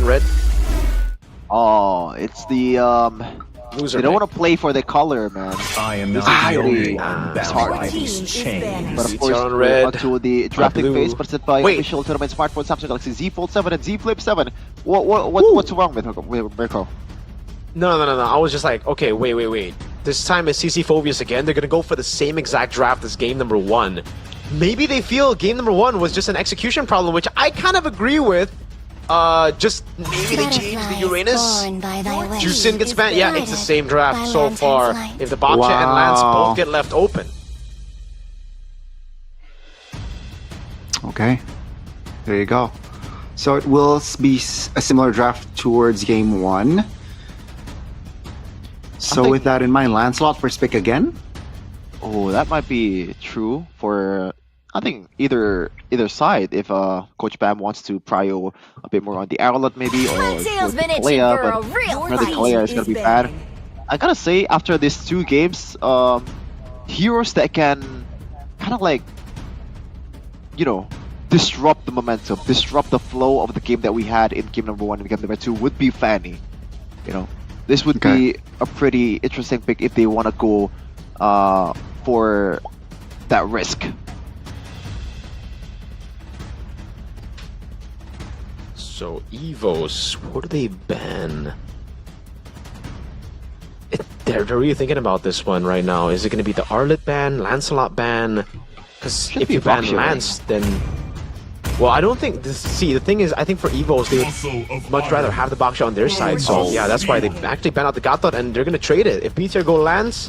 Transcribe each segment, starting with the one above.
red. Oh, it's the Loser. they don't want to play for the color, man. I am This not is the only really one it's bound hard. by these chains. But of BTR course, on we're red, onto the drafting blue. phase, presented by Wait. official tournament smartphone Samsung Galaxy Z Fold 7 and Z Flip 7. What's wrong with Mirko? No. I was just like, okay, wait. This time it's CC Phobias again. They're gonna go for the same exact draft as game number 1. Maybe they feel game number 1 was just an execution problem, which I kind of agree with. Just maybe they changed the Uranus. Jusin gets banned. Yeah, it's the same draft so far. If the Baksha and Lance both get left open. Okay, there you go. So it will be a similar draft towards game 1. So with that in mind, Lancelot first pick again? Oh, that might be true for I think either side. If Coach Bam wants to prio a bit more on the Arrowlet maybe, or Kalea, but the Kalea is gonna be bad. I gotta say, after these 2 games, heroes that can kind of like, you know, disrupt the momentum, disrupt the flow of the game that we had in game number 1 and game number 2 would be Fanny. You know, this would be a pretty interesting pick if they want to go for that risk. So EVOS, what do they ban? They're really thinking about this one right now. Is it going to be the Arlet ban, Lancelot ban? Because if you ban Lance, then... Well, I don't think... See, the thing is, I think for EVOS, they would much rather have the Baksha on their side. So, yeah, that's why they actually ban out the Gatot, and they're going to trade it. If BTR go Lance,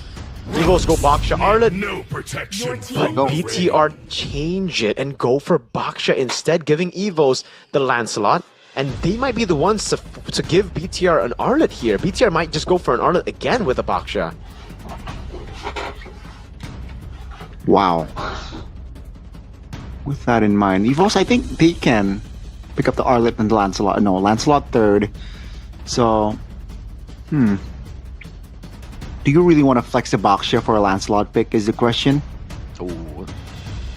EVOS go Baksha Arlet. No protection. But BTR change it and go for Baksha instead, giving EVOS the Lancelot. And they might be the ones to give BTR an Arlet here. BTR might just go for an Arlet again with a Baksha. Wow. With that in mind, EVOS, I think they can pick up the Arlet and the Lancelot. No, Lancelot third. So, do you really want to flex the Baksha for a Lancelot pick is the question? Oh,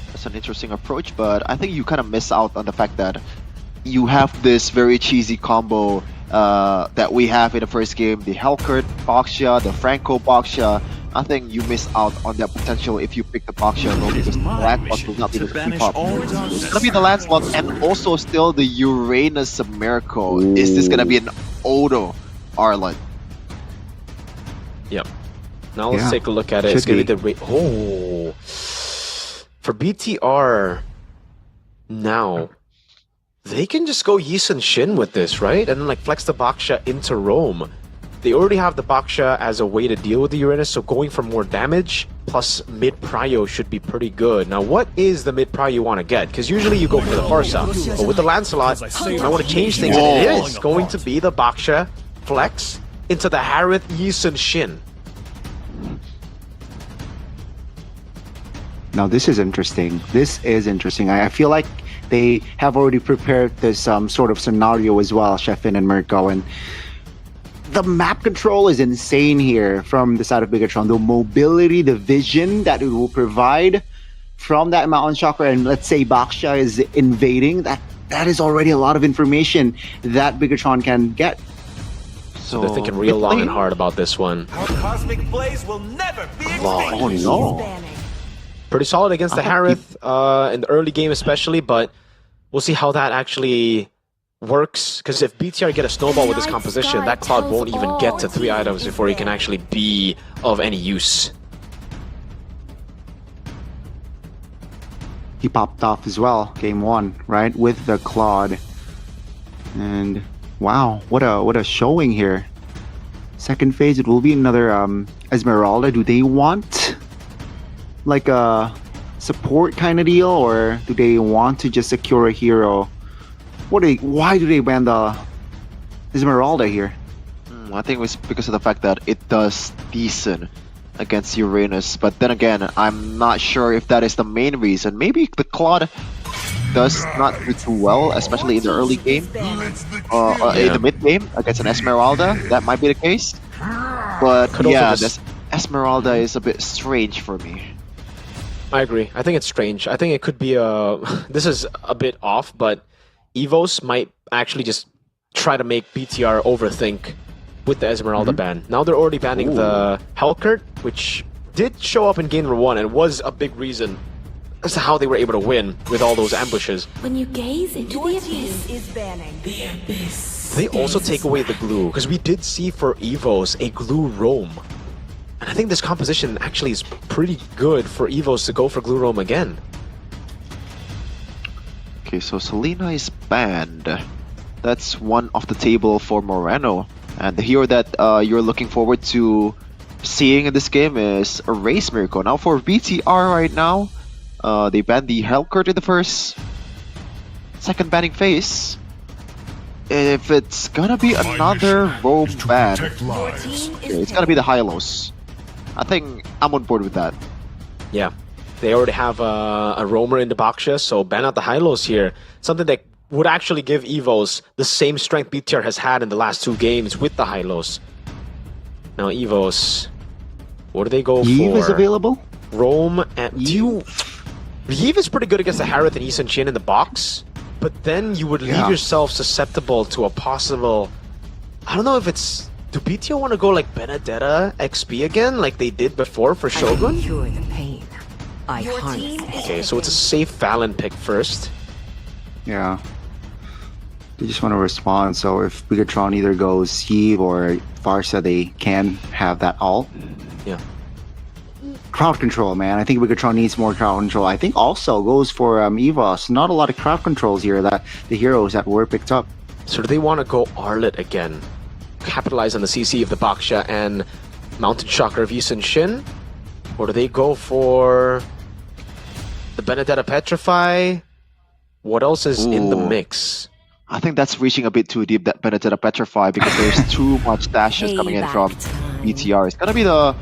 that's an interesting approach, but I think you kind of miss out on the fact that you have this very cheesy combo that we have in the first game, the Helkert Baksha, the Franco Baksha. I think you miss out on that potential if you pick the Baksha alone, because the Lancelot will not be able to keep up. It's gonna be the Lancelot and also still the Uranus of Mirko. Is this gonna be an Odo Arlet? Yep. Now let's take a look at it. It's gonna be the for BTR now. They can just go Yisun Shin with this, right? And then like flex the Baksha into Rome. They already have the Baksha as a way to deal with the Uranus, so going for more damage plus mid prio should be pretty good. Now, what is the mid prio you want to get? Because usually you go for the Farsa, but with the Lancelot, I want to change things, and it is going to be the Baksha flex into the Harith Yisun Shin. Now this is interesting. This is interesting. I feel like they have already prepared this sort of scenario as well, Sheffin and Mirko, and the map control is insane here from the side of Bigetron. The mobility, the vision that it will provide from that mountain chakra, and let's say Baksha is invading, that is already a lot of information that Bigetron can get. So they're thinking real long and hard about this one. Our cosmic blaze will never be extinguished. Oh no. Pretty solid against the Harith in the early game especially, but we'll see how that actually works. Because if BTR get a snowball with this composition, that Cloud won't even get to 3 items before he can actually be of any use. He popped off as well, game 1, right? With the Claude. And wow, what a showing here. Second phase, it will be another Esmeralda. Do they want like a support kind of deal, or do they want to just secure a hero? Why do they ban the Esmeralda here? I think it was because of the fact that it does decent against Uranus, but then again, I'm not sure if that is the main reason. Maybe the Claude does not do too well, especially in the early game, in the mid game against an Esmeralda. That might be the case, but yeah, this Esmeralda is a bit strange for me. I agree. I think it's strange. I think it could be this is a bit off, but EVOS might actually just try to make BTR overthink with the Esmeralda ban. Now they're already banning the Hellcurt, which did show up in game number 1 and was a big reason as to how they were able to win with all those ambushes. When you gaze into the abyss is banning. The abyss. They also take away the glue, because we did see for EVOS a glue roam. And I think this composition actually is pretty good for EVOS to go for glue roam again. Okay, so Selena is banned. That's one off the table for Moreno. And the hero that you're looking forward to seeing in this game is Erase Miracle. Now for BTR right now, they banned the Hellcurt in the second banning phase. If it's gonna be another roam ban, it's gonna be the Hylos. I think I'm on board with that. Yeah, they already have a roamer in the Baksha, so ban out the Hylos here. Something that would actually give EVOS the same strength BTR has had in the last 2 games with the Hylos. Now EVOS, what do they go Eve for? is available? Roam and Eve is pretty good against the Harith and Eason Shin in the box, but then you would leave yourself susceptible to a possible... I don't know if it's... Do BTR want to go like Benedetta XP again, like they did before for Shogun? I cure the pain. I harness it. Okay, so it's a safe Valen pick first. Yeah. They just want to respond, so if Bigetron either goes Eve or Farsa, they can have that ult. Yeah. Crowd control, man. I think Bigetron needs more crowd control. I think also goes for EVOS. Not a lot of crowd controls here that the heroes that were picked up. So do they want to go Arlet again? Capitalize on the CC of the Baksha and Mountain Shocker of Eason Shin? Or do they go for the Benedetta Petrify? What else is in the mix? I think that's reaching a bit too deep, that Benedetta Petrify, because there's too much dashes coming in from BTR. It's gonna be the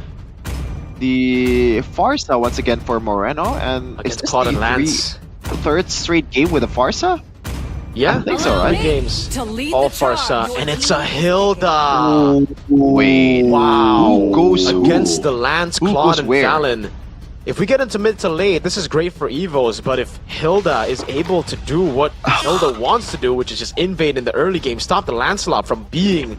Farsa once again for Moreno, and Against Claude and Lance. The 3rd straight game with a Farsa? Yeah, I think so, right? 3 games. To lead All the charge, Farsa, your and it's team a Hilda! Wait. Wow! Who goes who? Against the Lance, Who Claude, goes and where? Valen. If we get into mid to late, this is great for EVOS, but if Hilda is able to do what Hilda wants to do, which is just invade in the early game, stop the Lancelot from being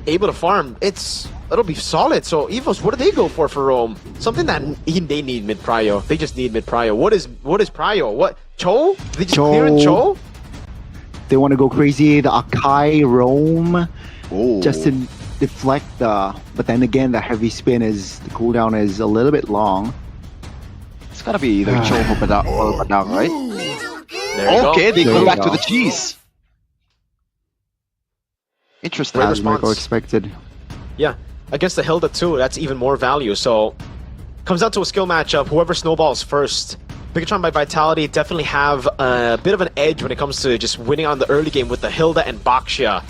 able to farm, it'll be solid. So EVOS, what do they go for Rome? Something that they need mid prio. They just need mid prio. What is prio? What? Cho? They just clear in Cho? They want to go crazy, the Akai roam, Oh. just to deflect the... But then again, the heavy spin the cooldown is a little bit long. It's gotta be either Cho or Padang, right? There you go. Okay, they There go you back go. to the cheese. Interesting. Great As response. Mirko expected. Yeah, against the Hilda too, that's even more value. So, comes down to a skill matchup. Whoever snowballs first. Bigetron by Vitality definitely have a bit of an edge when it comes to just winning on the early game with the Hilda and Baksha.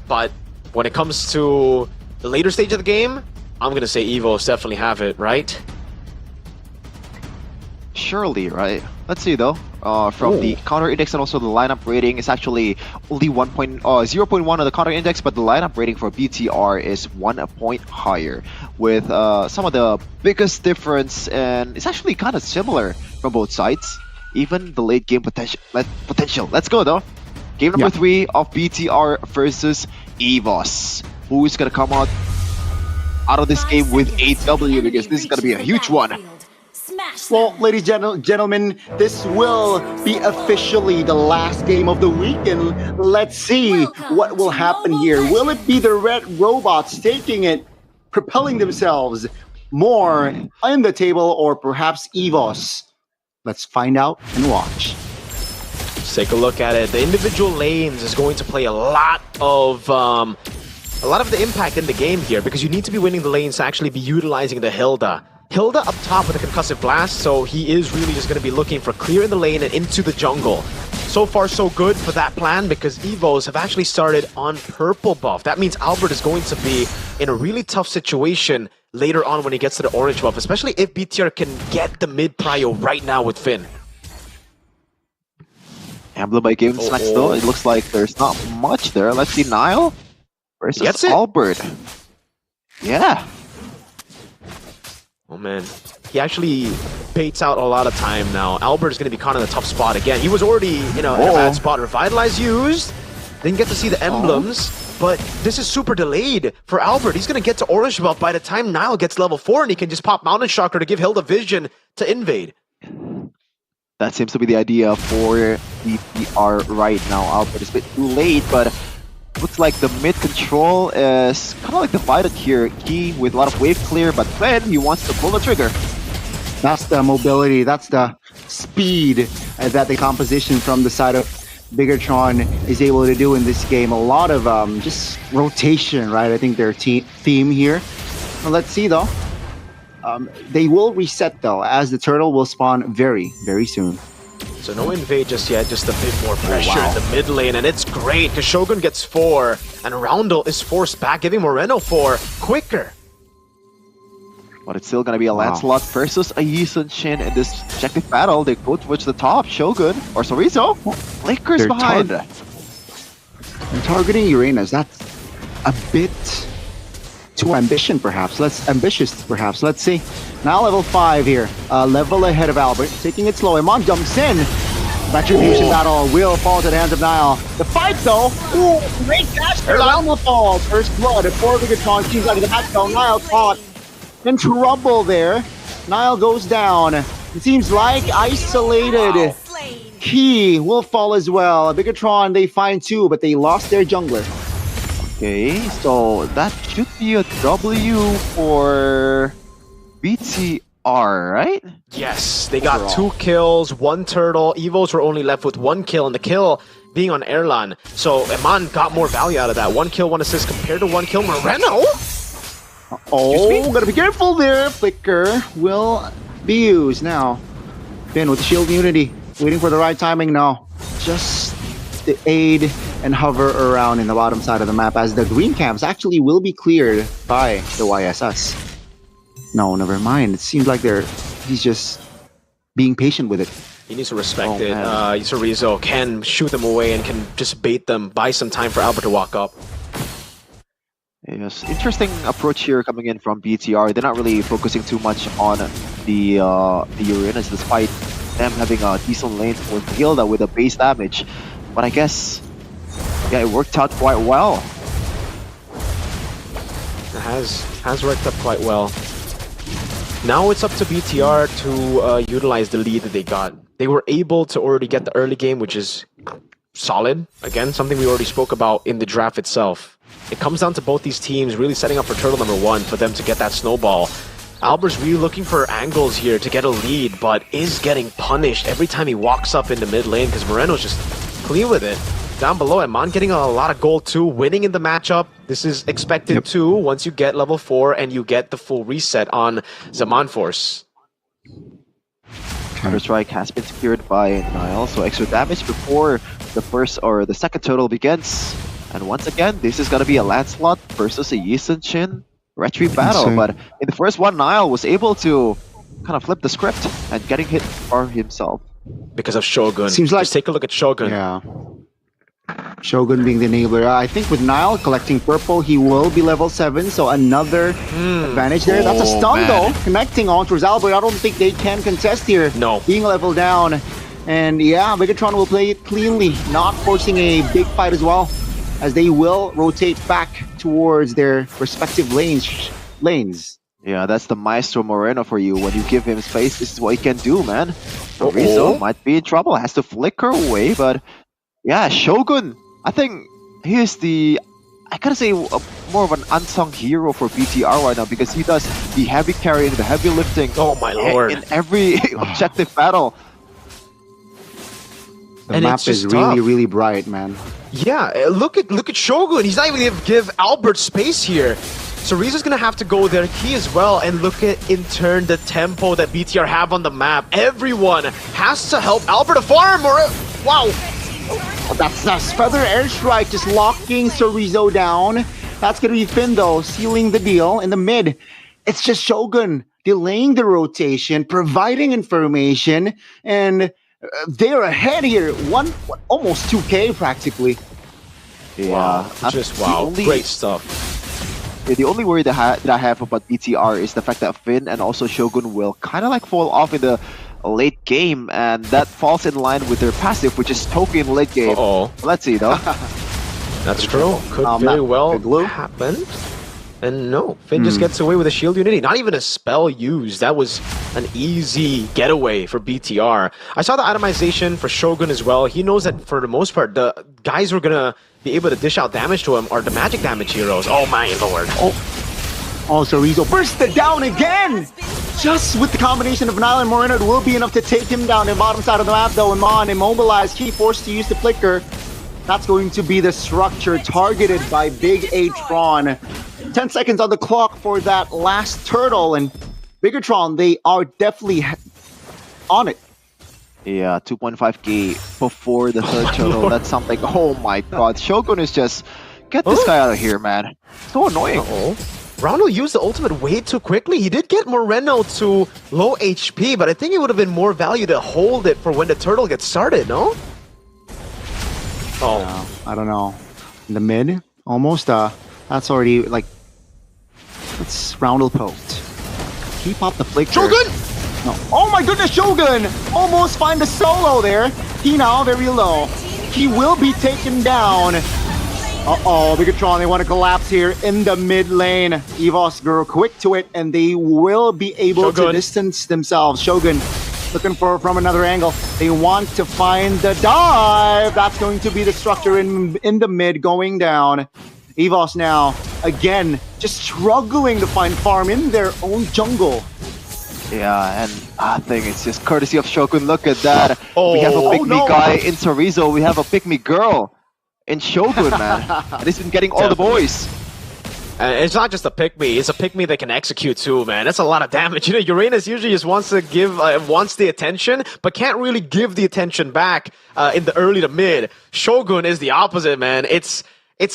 But when it comes to the later stage of the game, I'm going to say EVOS definitely have it, right? Surely, right? Let's see though. From the counter index and also the lineup rating, it's actually only 0.1 on the counter index, but the lineup rating for BTR is 1 point higher, with some of the biggest difference, and it's actually kind of similar from both sides. Even the late game potential. Let's go though. Game number 3 of BTR versus EVOS. Who's gonna come out of this game with a W, because this is gonna be a huge one. Well, ladies and gentlemen, this will be officially the last game of the week, and let's see what will happen here. Will it be the red robots taking it, propelling themselves more in the table, or perhaps EVOS? Let's find out and watch. Let's take a look at it. The individual lanes is going to play a lot of the impact in the game here, because you need to be winning the lanes to actually be utilizing the Hilda. Hilda up top with a concussive blast, so he is really just going to be looking for clear in the lane and into the jungle. So far so good for that plan, because EVOS have actually started on purple buff. That means Albert is going to be in a really tough situation later on when he gets to the orange buff, especially if BTR can get the mid prio right now with Finn. Emblem by Game Snacks though, it looks like there's not much there. Let's see, Nile versus Albert. Yeah. Oh man, he actually baits out a lot of time now. Albert's going to be caught in a tough spot again. He was already in a bad spot. Revitalize used, Didn't get to see the emblems, but this is super delayed for Albert. He's going to get to Orange Belt by the time Nile gets level 4, and he can just pop Mountain Shocker to give Hilda vision to invade. That seems to be the idea for BTR right now. Albert is a bit too late, but looks like the mid control is kind of like divided here. Key with a lot of wave clear, but then he wants to pull the trigger. That's the mobility, that's the speed that the composition from the side of Bigetron is able to do in this game. A lot of just rotation, right? I think their theme here. Well, let's see though. They will reset though, as the turtle will spawn very, very soon. So no invade just yet, just a bit more pressure in the mid lane, and it's great because Shogun gets 4, and Roundel is forced back, giving Moreno 4 quicker. But it's still gonna be a Lancelot versus a Yisun Shin in this objective battle. They go towards the top. Shogun or Sorizo flickers behind. And targeting Uranus, that's a bit too ambitious perhaps. Let's see. Now level 5 here. Level ahead of Albert. Taking it slow. Iman jumps in. Retribution battle will fall to the hands of Nile. The fight though. Ooh, great dash. Nile will fall. First blood. Before Bigetron seems like the match though. Nile caught in trouble there. Nile goes down. It seems like isolated. Key will fall as well. Bigetron, they find 2, but they lost their jungler. Okay, so that should be a W for BTR, right? Yes, they got 2 kills, 1 turtle. EVOS were only left with 1 kill, and the kill being on Erlan. So Iman got more value out of that. 1 kill, 1 assist compared to 1 kill. Moreno? Oh, gotta be careful there. Flicker will be used now. Finn with shield immunity, waiting for the right timing now. Just the aid and hover around in the bottom side of the map as the green camps actually will be cleared by the YSS. No, never mind. It seems like he's just being patient with it. He needs to respect it. Sorizo can shoot them away and can just bait them, buy some time for Albert to walk up. Yes, interesting approach here coming in from BTR. They're not really focusing too much on the Uranus, despite them having a decent lane for Hilda with a base damage. But I guess, yeah, it worked out quite well. It has worked out quite well. Now it's up to BTR to utilize the lead that they got. They were able to already get the early game, which is solid. Again, something we already spoke about in the draft itself. It comes down to both these teams really setting up for turtle number 1 for them to get that snowball. Albert's really looking for angles here to get a lead, but is getting punished every time he walks up in the mid lane because Moreno's just clean with it. Down below, Iman getting a lot of gold too, winning in the matchup. This is expected too once you get level 4 and you get the full reset on Zaman Force. Counter-Strike has been secured by Nile, so extra damage before the first or the second turtle begins. And once again, this is going to be a Lancelot versus a Yisun Shin retreat battle. But in the first one, Nile was able to kind of flip the script and getting hit for himself. Because of Shogun. Seems like, just take a look at Shogun. Yeah. Shogun being the enabler. I think with Nile collecting purple, he will be level 7, so another advantage there. That's a stun though, connecting on towards Albert. I don't think they can contest here. No. Being level down. And yeah, Bigetron will play it cleanly, not forcing a big fight as well, as they will rotate back towards their respective lanes. Yeah, that's the Maestro Moreno for you. When you give him space, this is what he can do, man. Rizzo might be in trouble, has to flicker away, but yeah, Shogun, I think he is I gotta say, more of an unsung hero for BTR right now because he does the heavy carrying, the heavy lifting. Oh my lord. In every objective battle. The map is really, really bright, man. Yeah, look at Shogun. He's not even gonna give Albert space here. So Riza's gonna have to go there, Key as well, and look at, in turn, the tempo that BTR have on the map. Everyone has to help Albert to farm, or wow! Oh, that's Feather Airstrike just locking Sorizo down. That's gonna be Finn though, sealing the deal in the mid. It's just Shogun delaying the rotation, providing information, and they're ahead here. Almost 2K practically. Yeah, wow. Just wow, great stuff. Yeah, the only worry that I have about BTR is the fact that Finn and also Shogun will kind of like fall off in the late game, and that falls in line with their passive, which is Toki in late game. Let's see though. That's true. Could Matt, very well good glue. happen. And no, Finn just gets away with a shield unity. Not even a spell used. That was an easy getaway for BTR. I saw the itemization for Shogun as well. He knows that for the most part, the guys who are going to be able to dish out damage to him are the magic damage heroes. Oh my lord. Also, Rizzo bursted down again! Just with the combination of Nile and Moreno, it will be enough to take him down in the bottom side of the map, though. Iman immobilized, he forced to use the flicker. That's going to be the structure targeted by Bigetron. 10 seconds on the clock for that last turtle, and Bigetron, they are definitely on it. Yeah, 2.5k before the third turtle. That's something. Oh my god. Shogun is just... Get this guy out of here, man. So annoying. Uh-oh. Ronald used the ultimate way too quickly. He did get Moreno to low HP, but I think it would have been more value to hold it for when the turtle gets started, no? Oh. I don't know. In the mid, almost, that's already, like... Let's Roundel poked. Keep up the flicker. Shogun! No. Oh my goodness, Shogun! Almost find the solo there. He now very low. He will be taken down. Uh-oh, Bigetron, they want to collapse here in the mid lane. EVOS go quick to it, and they will be able to distance themselves. Shogun looking for from another angle. They want to find the dive. That's going to be the structure in the mid going down. EVOS now, again, just struggling to find farm in their own jungle. Yeah, and I think it's just courtesy of Shogun. Look at that. Oh, we have a pick-me no. guy in Chorizo. We have a pick-me girl in Shogun, man. And he's been getting all the boys. It's not just a pick-me, it's a pick-me that can execute too, man. That's a lot of damage. You know, Uranus usually just wants to give, wants the attention, but can't really give the attention back in the early to mid. Shogun is the opposite, man. It's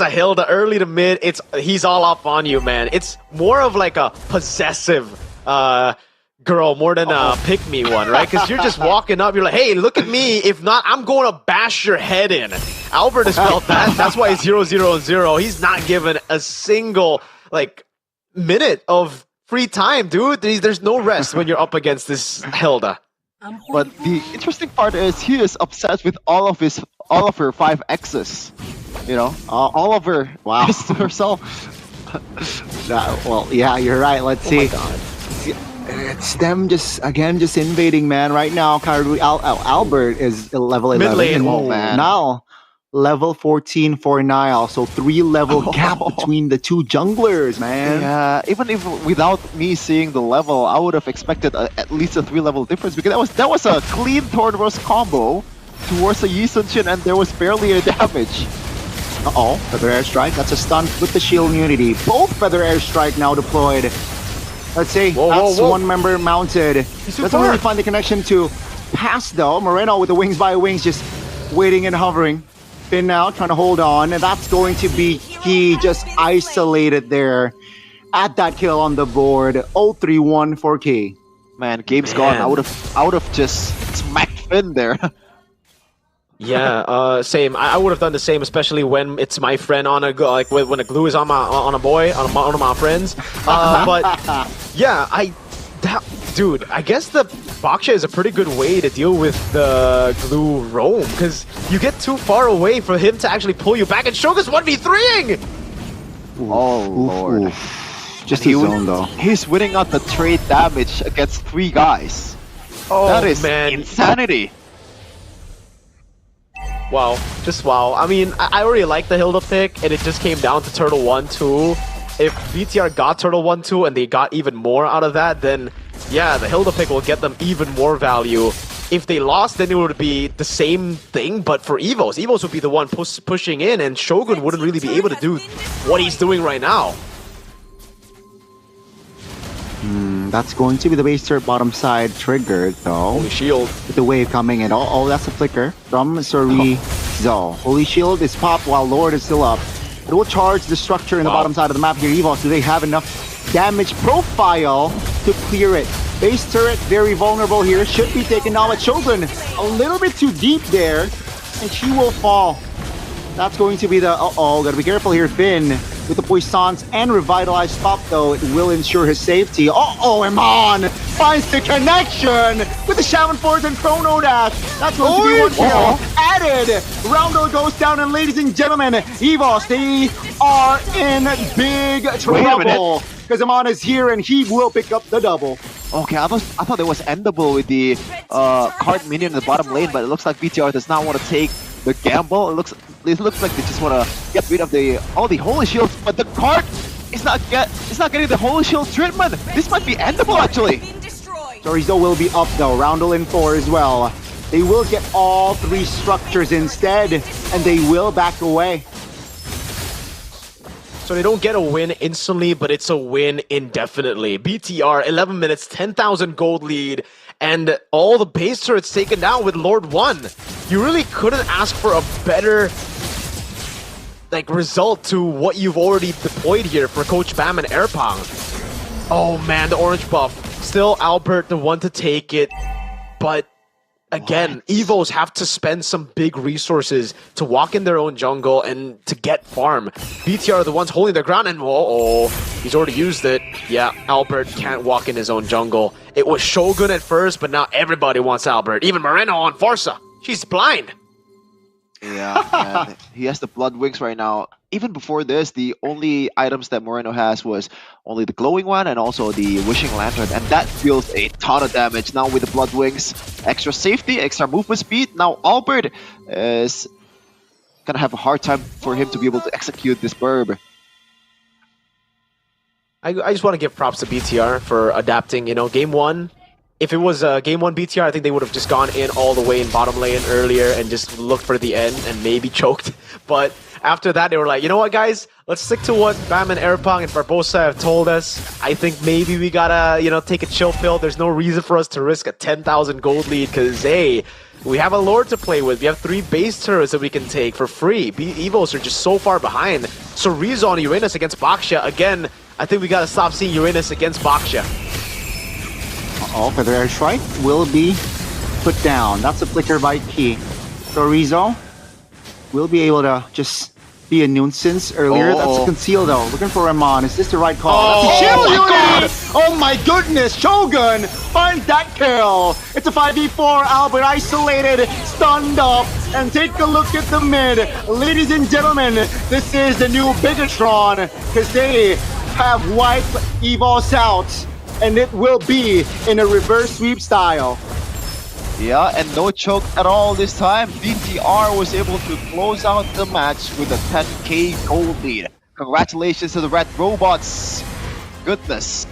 a Hilda early to mid. He's all up on you, man. It's more of like a possessive girl more than a pick-me one, right? Because you're just walking up, you're like, hey, look at me. If not, I'm going to bash your head in. Albert has felt that. That's why he's 0-0-0. He's not given a single, like, minute of free time, dude. There's no rest when you're up against this Hilda. But the interesting part is he is obsessed with all of her 5 X's. You know, all of her is to herself. Well, yeah, you're right. Let's see. Oh my god. It's them just invading, man. Right now, Albert is level 11. Mid lane. Oh, man. Now, level 14 for Nile. So 3-level gap between the two junglers, man. Yeah, even if without me seeing the level, I would have expected at least a 3-level difference, because that was a clean Thornburst combo towards the Yi Sun-Shin, and there was barely a damage. Uh-oh, Feather Airstrike. That's a stun with the shield immunity. Both Feather Airstrike now deployed. Let's see, that's one member mounted. Doesn't really find the connection to pass though. Moreno with the wings by wings, just waiting and hovering. Finn now trying to hold on, and that's going to be he just isolated there at that kill on the board. 0-3-1 for Key. Man, game's gone. I would have just smacked Finn there. Yeah, same. I would have done the same, especially when it's my friend on when a glue is on a boy, on one of my friends. But yeah, dude, I guess the Baksha is a pretty good way to deal with the glue roam, because you get too far away for him to actually pull you back, and Shogun's 1v3ing! Oh lord. Just his zone though. He's winning out the trade damage against 3 guys. Oh, that is man. insanity. Wow, just wow. I mean, I already like the Hilda pick, and it just came down to Turtle 1-2. If BTR got Turtle 1-2 and they got even more out of that, then yeah, the Hilda pick will get them even more value. If they lost, then it would be the same thing, but for EVOS. EVOS would be the one pushing in, and Shogun wouldn't really be able to do what he's doing right now. That's going to be the base turret bottom side triggered though. Holy shield. With the wave coming in. Oh, that's a flicker from Chorizo. Holy shield is popped while Lord is still up. It will charge the structure in the bottom side of the map here. EVOS, do they have enough damage profile to clear it? Base turret very vulnerable here. Should be taken down, but Shogun a little bit too deep there, and she will fall. That's going to be the gotta be careful here. Finn With the Puissance and Revitalized Pop, though, it will ensure his safety. Uh-oh, Iman finds the connection with the Shaman Force and Chrono Dash. That's going to be one kill. Added. Roundel goes down, and ladies and gentlemen, EVOS, they are in big trouble. Because Iman is here, and he will pick up the double. Okay, I thought it was endable with the card minion in the bottom lane, but it looks like BTR does not want to take the gamble. It looks like they just want to get rid of all the holy shields, but the card is not getting the holy shield treatment. This might be endable actually. Chorizo will be up though. Roundel in 4 as well. They will get all 3 structures instead, and they will back away. So they don't get a win instantly, but it's a win indefinitely. BTR, 11 minutes, 10,000 gold lead, and all the base turrets taken down with Lord 1. You really couldn't ask for a better result to what you've already deployed here for Coach Bam and Airpong. Oh man, the orange buff. Still Albert the one to take it, but again, EVOs have to spend some big resources to walk in their own jungle and to get farm. BTR are the ones holding their ground, and whoa, he's already used it. Yeah, Albert can't walk in his own jungle. It was Shogun at first, but now everybody wants Albert. Even Moreno on Forza. She's blind. Yeah, man. He has the blood wings right now. Even before this, the only items that Moreno has was only the glowing one and also the wishing lantern, and that deals a ton of damage. Now with the blood wings, extra safety, extra movement speed. Now Albert is gonna have a hard time for him to be able to execute this burb. I just want to give props to BTR for adapting. You know, game 1. If it was game 1 BTR, I think they would have just gone in all the way in bottom lane earlier and just looked for the end and maybe choked. But after that, they were like, you know what, guys? Let's stick to what Bam and Airpong and Barbosa have told us. I think maybe we gotta, take a chill pill. There's no reason for us to risk a 10,000 gold lead because, hey, we have a Lord to play with. We have 3 base turrets that we can take for free. EVOs are just so far behind. So Rizzo on Uranus against Baksha. Again, I think we gotta stop seeing Uranus against Baksha. Feather Air Strike will be put down. That's a flicker by Key. So Rizzo will be able to just be a nuisance earlier. That's a conceal though. Looking for Ramon. Is this the right call? That's a shield unit! Oh my goodness! Shogun finds that kill. It's a 5v4. Albert isolated, stunned up, and take a look at the mid. Ladies and gentlemen, this is the new Bigetron because they have wiped EVOS out. And it will be in a reverse sweep style. Yeah, and no choke at all this time. BTR was able to close out the match with a 10k gold lead. Congratulations to the Red Robots. Goodness.